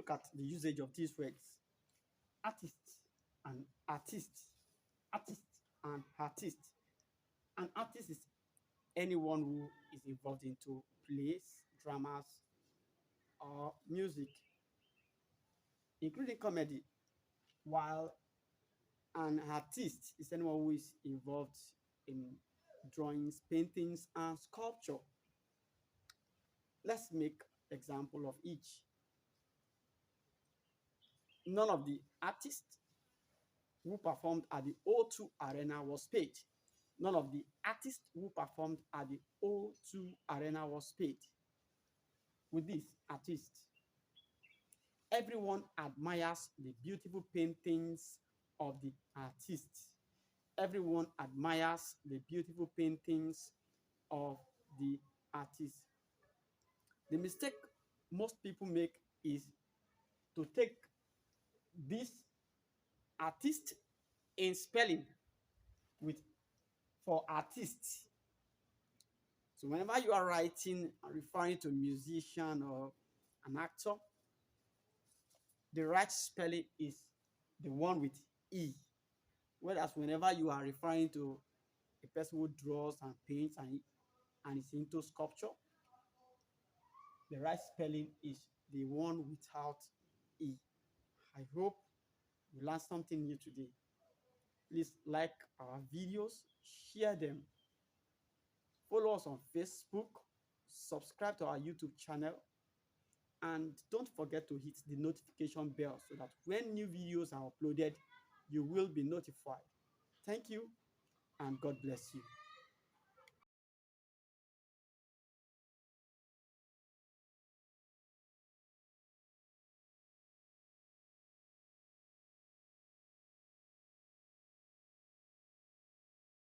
look at the usage of these words. Artists and artists. Artist and artist. An artist is anyone who is involved into plays, dramas, or music, including comedy, while an artist is anyone who is involved in drawings, paintings, and sculpture. Let's make example of each. None of the artists who performed at the O2 Arena was paid. None of the artists who performed at the O2 Arena was paid. With this artist, everyone admires the beautiful paintings of the artist. Everyone admires the beautiful paintings of the artist. The mistake most people make is to take this artist in spelling with for artists. So whenever you are writing and referring to a musician or an actor, the right spelling is the one with E. Whereas whenever you are referring to a person who draws and paints and is into sculpture, the right spelling is the one without E. I hope you learned something new today. Please like our videos, share them, follow us on Facebook, subscribe to our YouTube channel, and don't forget to hit the notification bell so that when new videos are uploaded, you will be notified. Thank you, and God bless you.